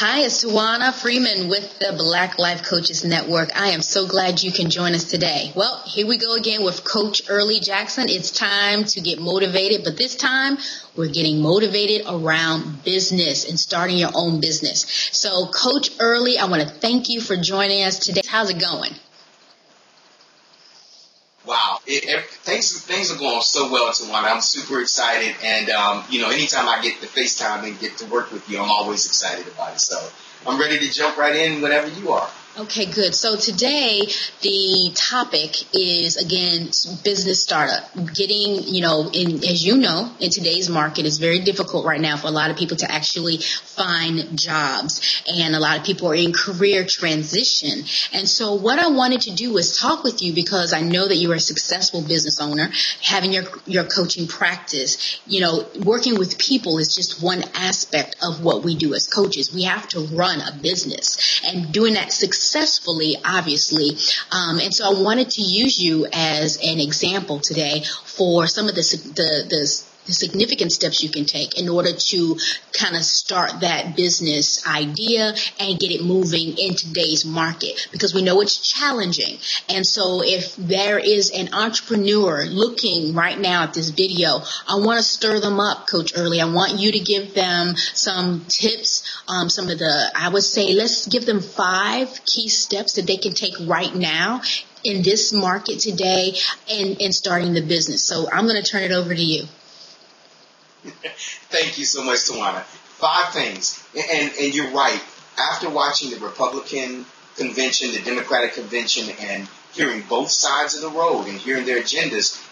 Hi, it's Tawana Freeman with the Black Life Coaches Network. I am so glad you can join us today. Well, here we go again with Coach Early Jackson. It's time to get motivated, but this time we're getting motivated around business and starting your own business. So, Coach Early, I want to thank you for joining us today. How's it going? Wow, things are going so well, Tawana. I'm super excited, and anytime I get to FaceTime and get to work with you, I'm always excited about it. So I'm ready to jump right in whenever you are. Okay, good. So today the topic is, again, business startup. Getting, in today's market, it's very difficult right now for a lot of people to actually find jobs. And a lot of people are in career transition. And so what I wanted to do is talk with you because I know that you're a successful business owner, having your coaching practice. Working with people is just one aspect of what we do as coaches. We have to run a business and doing that successfully, obviously. And so I wanted to use you as an example today for some of the significant steps you can take in order to kind of start that business idea and get it moving in today's market, because we know it's challenging. And so if there is an entrepreneur looking right now at this video, I want to stir them up, Coach Early. I want you to give them some tips, I would say let's give them 5 key steps that they can take right now in this market today and starting the business. So I'm going to turn it over to you. Thank you so much, Tawana. 5 things. And you're right. After watching the Republican convention, the Democratic convention, and hearing both sides of the road and hearing their agendas,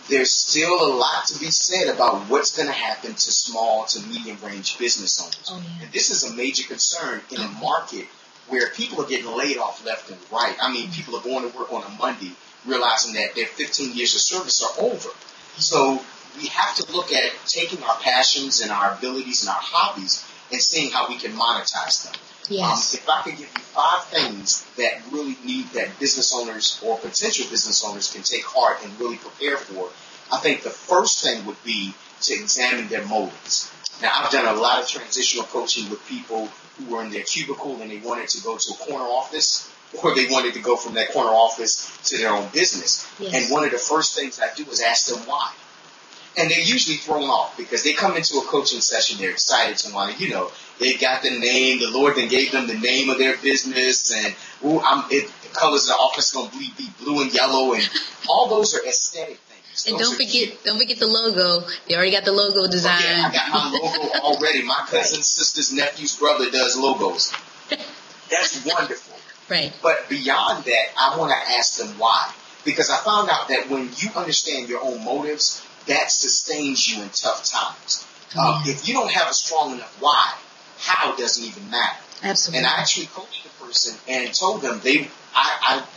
there's still a lot to be said about what's going to happen to small to medium range business owners. Oh, yeah. And this is a major concern in a market where people are getting laid off left and right. I mean, people are going to work on a Monday realizing that their 15 years of service are over. So we have to look at taking our passions and our abilities and our hobbies and seeing how we can monetize them. Yes. If I could give you 5 things that really that business owners or potential business owners can take heart and really prepare for, I think the first thing would be to examine their motives. Now, I've done a lot of transitional coaching with people who were in their cubicle and they wanted to go to a corner office, or they wanted to go from that corner office to their own business. Yes. And one of the first things I do is ask them why. And they're usually thrown off because they come into a coaching session, they're excited to want to, they got the name, the Lord then gave them the name of their business, and the colors of the office are going to be blue and yellow, and all those are aesthetic things. And don't forget the logo. They already got the logo design. Oh, yeah, I got my logo already. My cousin's sister's nephew's brother does logos. That's wonderful. Right. But beyond that, I want to ask them why. Because I found out that when you understand your own motives, that sustains you in tough times. If you don't have a strong enough why, how doesn't even matter. Absolutely. And I actually coached the person and told them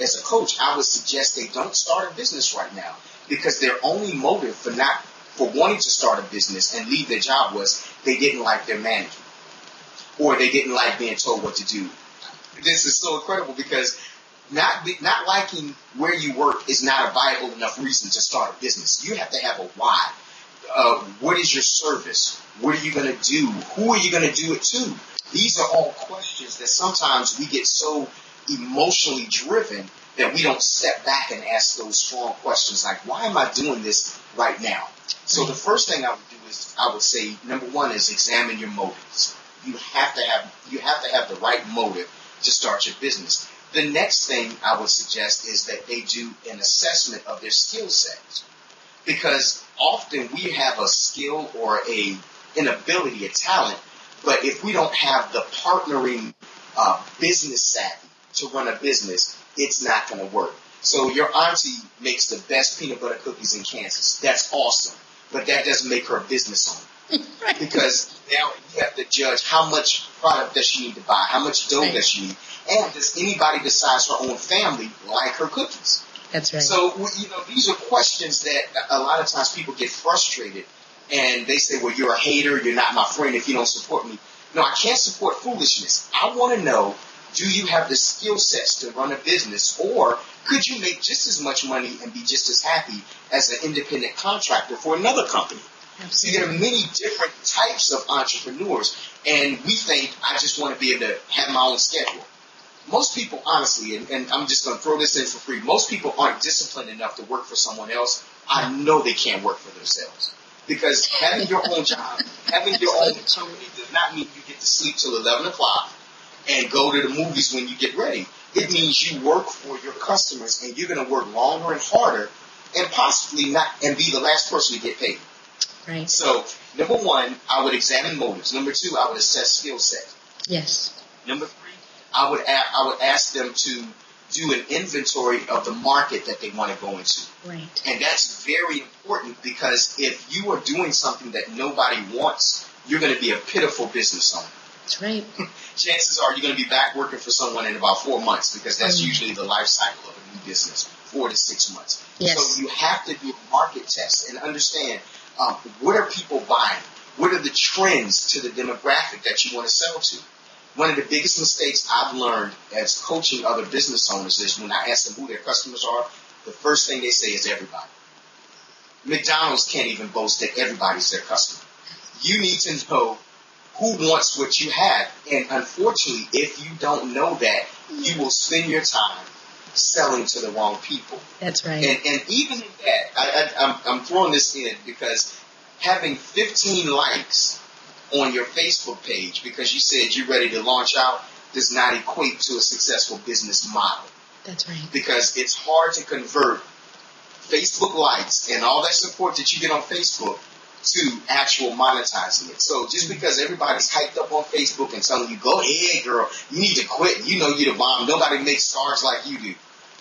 as a coach, I would suggest they don't start a business right now, because their only motive for wanting to start a business and leave their job was they didn't like their manager, or they didn't like being told what to do. This is so incredible because not liking where you work is not a viable enough reason to start a business. You have to have a why. What is your service? What are you going to do? Who are you going to do it to? These are all questions that sometimes we get so emotionally driven that we don't step back and ask those strong questions like, why am I doing this right now? So the first thing I would do is I would say, number 1 is examine your motives. You have to have the right motive to start your business. The next thing I would suggest is that they do an assessment of their skill set, because often we have a skill or an ability, a talent, but if we don't have the partnering business savvy to run a business, it's not going to work. So your auntie makes the best peanut butter cookies in Kansas. That's awesome, but that doesn't make her a business owner. Right. Because now you have to judge how much product does she need to buy, how much dough does she need, and does anybody besides her own family like her cookies? That's right. So, these are questions that a lot of times people get frustrated, and they say, well, you're a hater, you're not my friend if you don't support me. No, I can't support foolishness. I want to know, do you have the skill sets to run a business, or could you make just as much money and be just as happy as an independent contractor for another company? Absolutely. So there are many different types of entrepreneurs, and we think, I just want to be able to have my own schedule. Most people, honestly, and I'm just going to throw this in for free, most people aren't disciplined enough to work for someone else. I know they can't work for themselves. Because having your own job, having your own company does not mean you get to sleep till 11 o'clock and go to the movies when you get ready. It means you work for your customers, and you're going to work longer and harder and possibly not, and be the last person to get paid. Right. So, number one, I would examine motives. Number two, I would assess skill set. Yes. Number three, I would ask them to do an inventory of the market that they want to go into. Right. And that's very important, because if you are doing something that nobody wants, you're going to be a pitiful business owner. That's right. Chances are you're going to be back working for someone in about 4 months, because that's usually the life cycle of a new business, 4 to 6 months. Yes. So you have to do a market test and understand what are people buying? What are the trends to the demographic that you want to sell to? One of the biggest mistakes I've learned as coaching other business owners is when I ask them who their customers are, the first thing they say is everybody. McDonald's can't even boast that everybody's their customer. You need to know who wants what you have. And unfortunately, if you don't know that, you will spend your time selling to the wrong people. That's right. And even in that, I'm throwing this in because having 15 likes on your Facebook page because you said you're ready to launch out does not equate to a successful business model. That's right. Because it's hard to convert Facebook likes and all that support that you get on Facebook to actual monetizing it. So just because everybody's hyped up on Facebook and telling you, go ahead, girl, you need to quit. You know you're the bomb. Nobody makes stars like you do.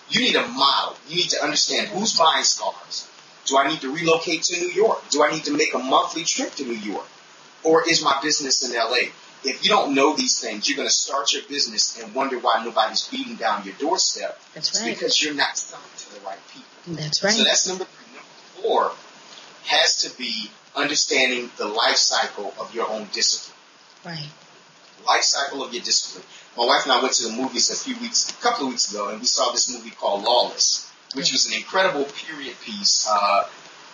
You need a model. You need to understand who's buying stars. Do I need to relocate to New York? Do I need to make a monthly trip to New York? Or is my business in LA? If you don't know these things, you're going to start your business and wonder why nobody's beating down your doorstep. That's right. It's because you're not selling to the right people. That's right. So that's number 3. Number 4 has to be understanding the life cycle of your own discipline. Right. Life cycle of your discipline. My wife and I went to the movies a couple of weeks ago, and we saw this movie called Lawless, which was an incredible period piece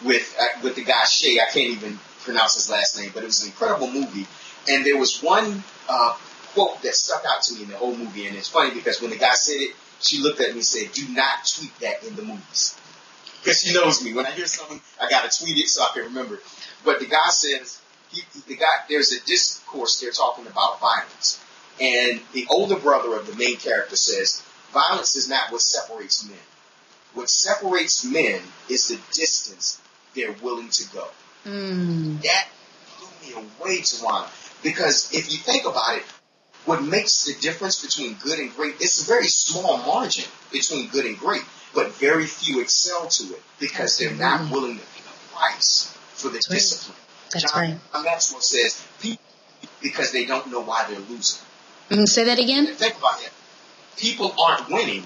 with the guy Shay. I can't even pronounce his last name, but it was an incredible movie. And there was one quote that stuck out to me in the whole movie, and it's funny because when the guy said it, she looked at me and said, "Do not tweet that in the movies." Because she knows me. When I hear something, I got to tweet it so I can remember. But the guy says, there's a discourse they're talking about violence. And the older brother of the main character says, violence is not what separates men. What separates men is the distance they're willing to go. That blew me away, Tawana. Because if you think about it, what makes the difference between good and great, it's a very small margin between good and great, but very few excel to it because they're not willing to pay the price for the discipline. That's John Maxwell says, people because they don't know why they're losing. Say that again? Think about that. People aren't winning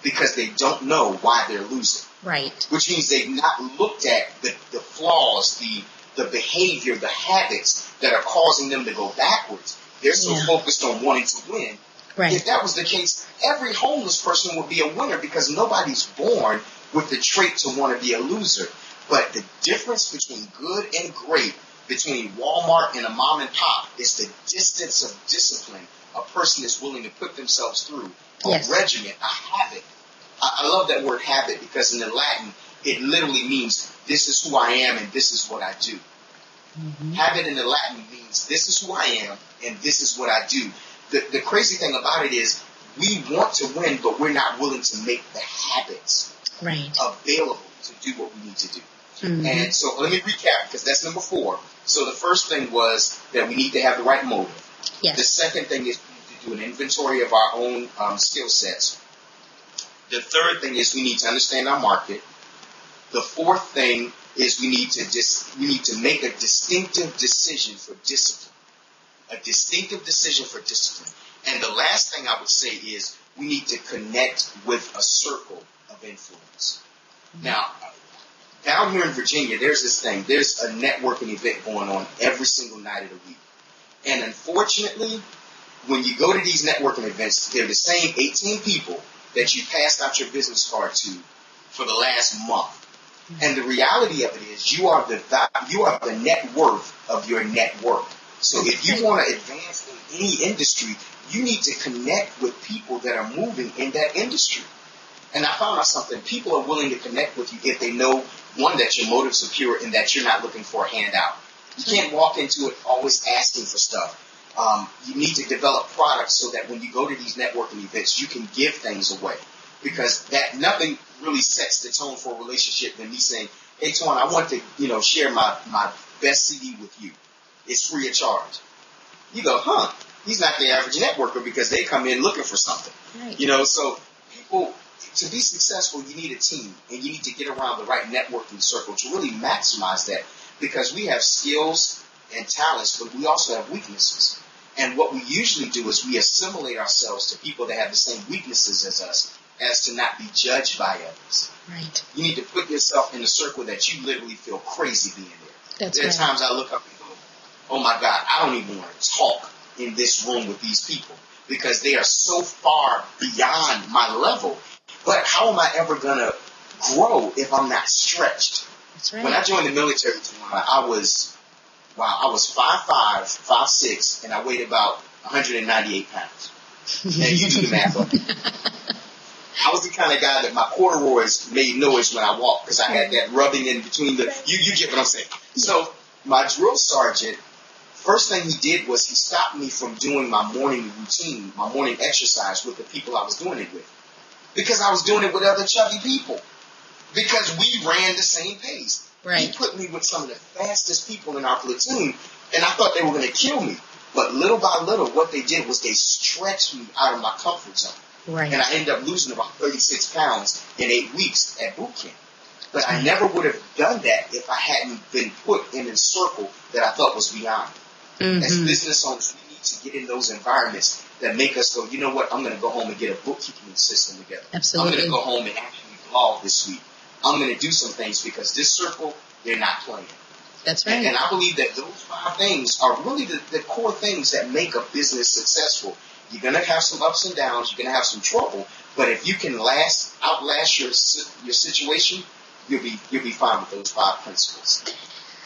because they don't know why they're losing. Right. Which means they've not looked at the flaws, the behavior, the habits that are causing them to go backwards. They're so focused on wanting to win. Right. If that was the case, every homeless person would be a winner because nobody's born with the trait to want to be a loser. But the difference between good and great, between Walmart and a mom and pop, is the distance of discipline a person is willing to put themselves through. A regimen, a habit. I love that word habit because in the Latin, it literally means this is who I am and this is what I do. Mm-hmm. Habit in the Latin means this is who I am and this is what I do. The crazy thing about it is we want to win, but we're not willing to make the habits available to do what we need to do. Mm-hmm. And so let me recap because that's number 4. So the first thing was that we need to have the right motive. Yes. The second thing is we need to do an inventory of our own skill sets. The third thing is we need to understand our market. The fourth thing is we need to make a distinctive decision for discipline. A distinctive decision for discipline. And the last thing I would say is we need to connect with a circle of influence. Mm-hmm. Now, down here in Virginia, there's this thing. There's a networking event going on every single night of the week. And unfortunately, when you go to these networking events, they're the same 18 people that you passed out your business card to for the last month. And the reality of it is you are the net worth of your network. So if you want to advance in any industry, you need to connect with people that are moving in that industry. And I found out something. People are willing to connect with you if they know, one, that your motives are pure and that you're not looking for a handout. You can't walk into it always asking for stuff. You need to develop products so that when you go to these networking events, you can give things away. Because that nothing really sets the tone for a relationship than me saying, hey, Twan, I want to, share my best CD with you. It's free of charge. You go, he's not the average networker because they come in looking for something. Right. So people, to be successful, you need a team and you need to get around the right networking circle to really maximize that, because we have skills and talents, but we also have weaknesses. And what we usually do is we assimilate ourselves to people that have the same weaknesses as us, as to not be judged by others. Right. You need to put yourself in a circle that you literally feel crazy being there. There are times I look up and go, oh my God, I don't even want to talk in this room with these people because they are so far beyond my level. But how am I ever going to grow if I'm not stretched? That's right. When I joined the military, I was 5'5", 5'6", and I weighed about 198 pounds. And you do the math on it. I was the kind of guy that my corduroys made noise when I walked because I had that rubbing in between the, you get what I'm saying. So my drill sergeant, first thing he did was he stopped me from doing my morning routine, my morning exercise with the people I was doing it with. Because I was doing it with other chubby people. Because we ran the same pace. Right. He put me with some of the fastest people in our platoon, and I thought they were going to kill me. But little by little, what they did was they stretched me out of my comfort zone. Right. And I ended up losing about 36 pounds in 8 weeks at boot camp. But I never would have done that if I hadn't been put in a circle that I thought was beyond me. Mm-hmm. As business owners, we need to get in those environments that make us go, you know what, I'm going to go home and get a bookkeeping system together. Absolutely. I'm going to go home and actually blog this week. I'm going to do some things because this circle, they're not playing. That's right. And I believe that those 5 things are really the core things that make a business successful. You're going to have some ups and downs. You're going to have some trouble. But if you can outlast your situation, you'll be fine with those 5 principles.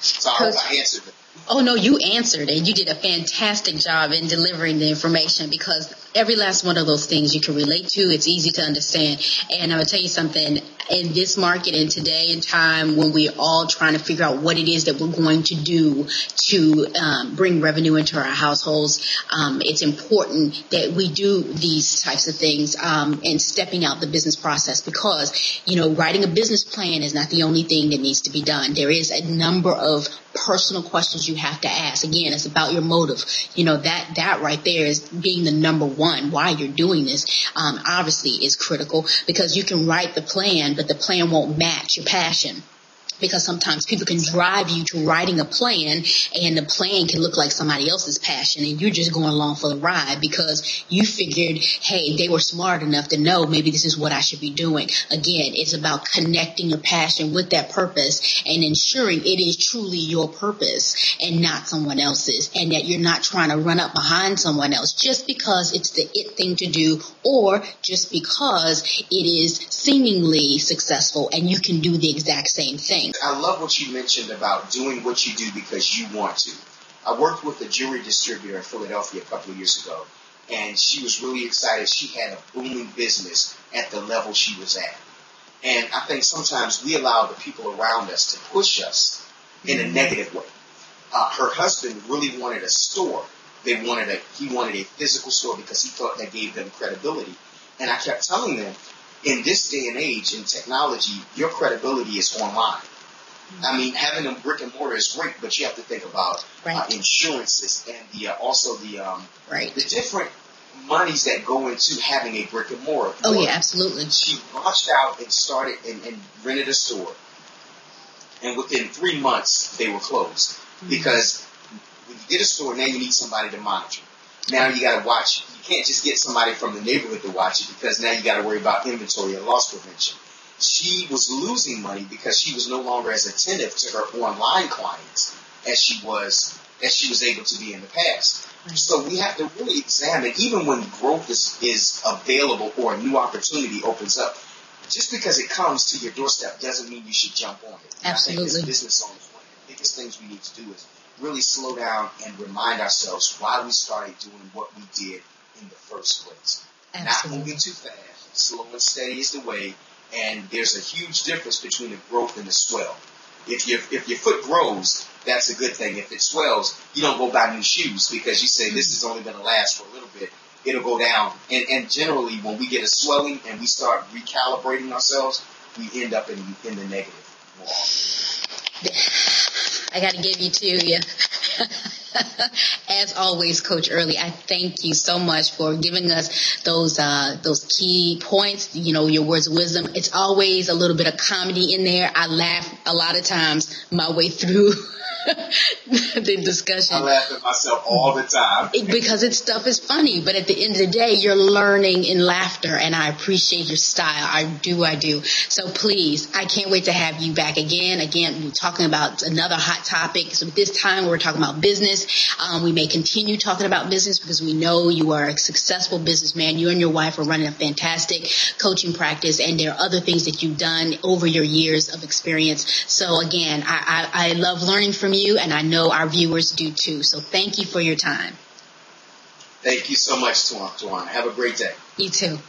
So I hope I answered it. Oh, no, you answered it. You did a fantastic job in delivering the information because every last one of those things you can relate to. It's easy to understand. And I'm going to tell you something. In this market and today in time when we're all trying to figure out what it is that we're going to do to bring revenue into our households, it's important that we do these types of things and stepping out the business process because, writing a business plan is not the only thing that needs to be done. There is a number of personal questions you have to ask. Again, it's about your motive. That right there is being the number one. Why you're doing this, obviously is critical because you can write the plan, but the plan won't match your passion. Because sometimes people can drive you to writing a plan and the plan can look like somebody else's passion and you're just going along for the ride because you figured, hey, they were smart enough to know maybe this is what I should be doing. Again, it's about connecting your passion with that purpose and ensuring it is truly your purpose and not someone else's, and that you're not trying to run up behind someone else just because it's the it thing to do or just because it is seemingly successful and you can do the exact same thing. I love what you mentioned about doing what you do because you want to. I worked with a jewelry distributor in Philadelphia a couple of years ago, and she was really excited. She had a booming business at the level she was at. And I think sometimes we allow the people around us to push us in a negative way. Her husband really wanted a store. He wanted a physical store because he thought that gave them credibility. And I kept telling them, in this day and age in technology, your credibility is online. I mean, having a brick and mortar is great, but you have to think about insurances and the different monies that go into having a brick and mortar. Oh, yeah, absolutely. She launched out and started and rented a store. And within 3 months, they were closed. Mm-hmm. Because when you get a store, now you need somebody to monitor. Now you got to watch. You can't just get somebody from the neighborhood to watch it because now you got to worry about inventory and loss prevention. She was losing money because she was no longer as attentive to her online clients as she was able to be in the past. Right. So we have to really examine, even when growth is available or a new opportunity opens up, just because it comes to your doorstep doesn't mean you should jump on it. Absolutely. I think as business owners, one of the biggest things we need to do is really slow down and remind ourselves why we started doing what we did in the first place. Absolutely. Not moving too fast. Slow and steady is the way. And there's a huge difference between the growth and the swell. If your foot grows, that's a good thing. If it swells, you don't go buy new shoes because you say this is only going to last for a little bit. It'll go down. And generally, when we get a swelling and we start recalibrating ourselves, we end up in the negative more often. I got to give you to you. As always, Coach Early, I thank you so much for giving us those key points, your words of wisdom. It's always a little bit of comedy in there. I laugh a lot of times my way through the discussion. I laugh at myself all the time. Because stuff is funny, but at the end of the day, you're learning in laughter, and I appreciate your style. I do. So please, I can't wait to have you back again. Again, we're talking about another hot topic. So this time we're talking about business. We may continue talking about business because we know you are a successful businessman. You and your wife are running a fantastic coaching practice, and there are other things that you've done over your years of experience. So again, I love learning from you, and I know our viewers do too. So thank you for your time. Thank you so much, Tawana. Have a great day. You too.